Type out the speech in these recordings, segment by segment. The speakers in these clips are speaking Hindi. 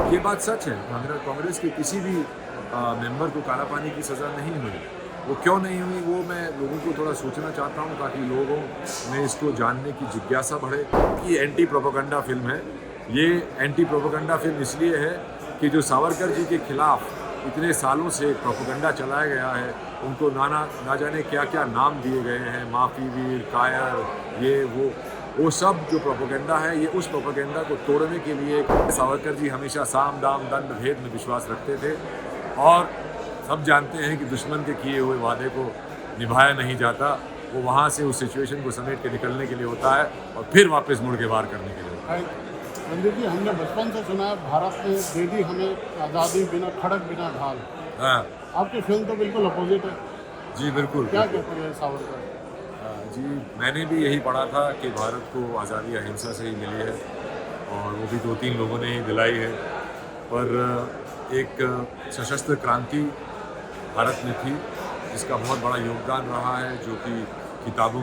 ये बात सच है। कांग्रेस के किसी भी मेंबर को काला पानी की सज़ा नहीं हुई। वो क्यों नहीं हुई वो मैं लोगों को थोड़ा सोचना चाहता हूँ ताकि लोगों में इसको जानने की जिज्ञासा बढ़े। कि एंटी प्रोपेगेंडा फिल्म है। ये एंटी प्रोपेगेंडा फिल्म इसलिए है कि जो सावरकर जी के खिलाफ इतने सालों से प्रोपेगेंडा चलाया गया है, उनको ना जाने क्या क्या नाम दिए गए हैं, माफ़ी वीर, कायर, ये वो सब जो प्रोपेगेंडा है, ये उस प्रोपेगेंडा को तोड़ने के लिए सावरकर जी हमेशा साम दाम दंड भेद में विश्वास रखते थे। और सब जानते हैं कि दुश्मन के किए हुए वादे को निभाया नहीं जाता। वो वहाँ से उस सिचुएशन को समेट के निकलने के लिए होता है और फिर वापस मुड़ के वार करने के लिए होता है। रणदीप जी, हमने बचपन से सुना है भारत ने दे दी हमें आज़ादी बिना खड़क बिना ढाल। हाँ आपकी फिल्म तो बिल्कुल अपोजिट है। जी बिल्कुल। क्या कहते हैं सावरकर? जी मैंने भी यही पढ़ा था कि भारत को आज़ादी अहिंसा से ही मिली है और वो भी 2-3 लोगों ने ही दिलाई है। पर एक सशस्त्र क्रांति भारत में थी जिसका बहुत बड़ा योगदान रहा है, जो कि किताबों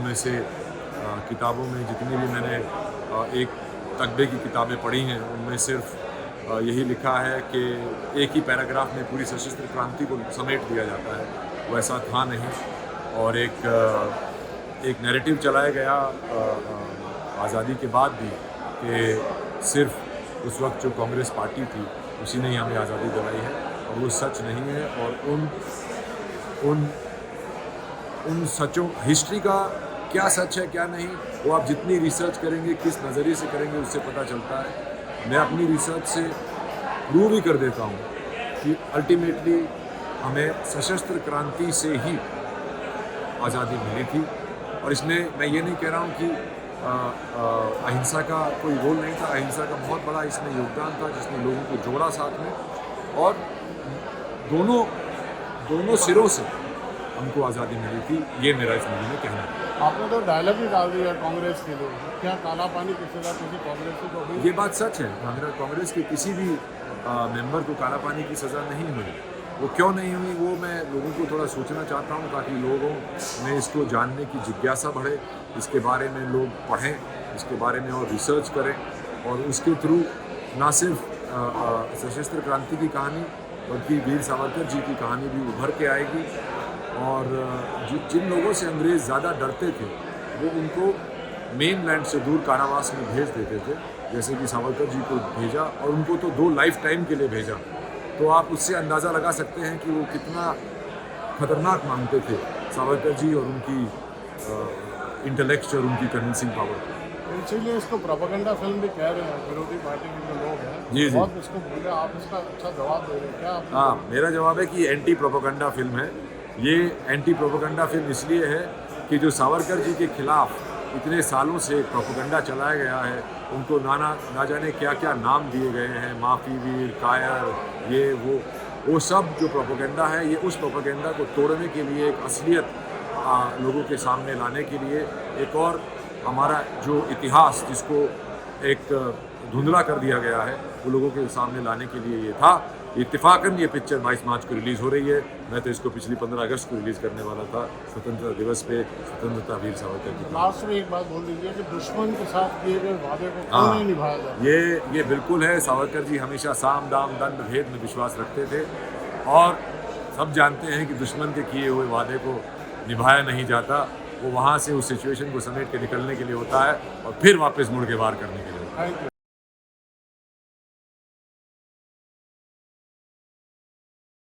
में जितनी भी मैंने एक तकबे की किताबें पढ़ी हैं उनमें सिर्फ यही लिखा है कि एक ही पैराग्राफ में पूरी सशस्त्र क्रांति को समेट दिया जाता है। वो ऐसा था नहीं। और एक नैरेटिव चलाया गया आज़ादी के बाद भी कि सिर्फ उस वक्त जो कांग्रेस पार्टी थी उसी ने ही हमें आज़ादी दिलाई है, और वो सच नहीं है। और उन सचों, हिस्ट्री का क्या सच है क्या नहीं, वो आप जितनी रिसर्च करेंगे, किस नज़रिए से करेंगे, उससे पता चलता है। मैं अपनी रिसर्च से प्रूव ही कर देता हूँ कि अल्टीमेटली हमें सशस्त्र क्रांति से ही आज़ादी मिली थी। और इसमें मैं ये नहीं कह रहा हूँ कि अहिंसा का कोई रोल नहीं था। अहिंसा का बहुत बड़ा इसमें योगदान था, जिसने लोगों को जोड़ा साथ में, और दोनों सिरों से हमको आज़ादी मिली थी। ये मेरा इस मूवी में कहना है। आपने तो डायलॉग ही डाल दिया कांग्रेस के लिए। क्या काला पानी की सज़ा किसी कांग्रेस को हुई? ये बात सच है। कांग्रेस के किसी भी मेंबर को काला पानी की सज़ा नहीं हुई। वो क्यों नहीं हुई वो मैं लोगों को थोड़ा सोचना चाहता हूँ ताकि लोगों में इसको जानने की जिज्ञासा बढ़े, इसके बारे में लोग पढ़ें, इसके बारे में और रिसर्च करें, और उसके थ्रू ना सिर्फ सशस्त्र क्रांति की कहानी बल्कि वीर सावरकर जी की कहानी भी उभर के आएगी। और जिन लोगों से अंग्रेज़ ज़्यादा डरते थे वो उनको मेन लैंड से दूर कारावास में भेज देते थे, जैसे कि सावरकर जी को भेजा, और उनको तो 2 लाइफ टाइम के लिए भेजा। तो आप उससे अंदाज़ा लगा सकते हैं कि वो कितना खतरनाक मानते थे सावरकर जी और उनकी इंटेलेक्ट और उनकी कन्विंसिंग पावर। इसीलिए इसको प्रोपेगेंडा फिल्म भी कह रहे हैं विरोधी पार्टी के जो लोग हैं। जी। बहुत इसको बोले, आप इसका अच्छा जवाब दे रहे हैं। क्या आप? हाँ, मेरा जवाब है कि एंटी प्रोपेगेंडा फिल्म है। ये एंटी प्रोपेगेंडा फिल्म इसलिए है कि जो सावरकर जी के खिलाफ इतने सालों से प्रोपेगेंडा चलाया गया है, उनको ना जाने क्या क्या नाम दिए गए हैं, माफ़ी वीर, कायर, ये वो सब जो प्रोपेगेंडा है, ये उस प्रोपेगेंडा को तोड़ने के लिए, एक असलियत लोगों के सामने लाने के लिए, एक और हमारा जो इतिहास जिसको एक धुंधला कर दिया गया है, वो लोगों के सामने लाने के लिए ये था। इत्तेफाकन ये पिक्चर 22 मार्च को रिलीज़ हो रही है। मैं तो इसको पिछली 15 अगस्त को रिलीज़ करने वाला था, स्वतंत्रता दिवस पे, स्वतंत्रता वीर सावरकर की। लास्ट में एक बात बोल दीजिए कि दुश्मन के साथ किए गए वादे को क्यों नहीं निभाया जाता? ये बिल्कुल है। सावरकर जी हमेशा साम दाम दंड भेद में विश्वास रखते थे, और सब जानते हैं कि दुश्मन के किए हुए वादे को निभाया नहीं जाता। वो वहाँ से उस सिचुएशन को समेट के निकलने के लिए होता है और फिर वापस मुड़ के वार करने के लिए होता है। Thank you.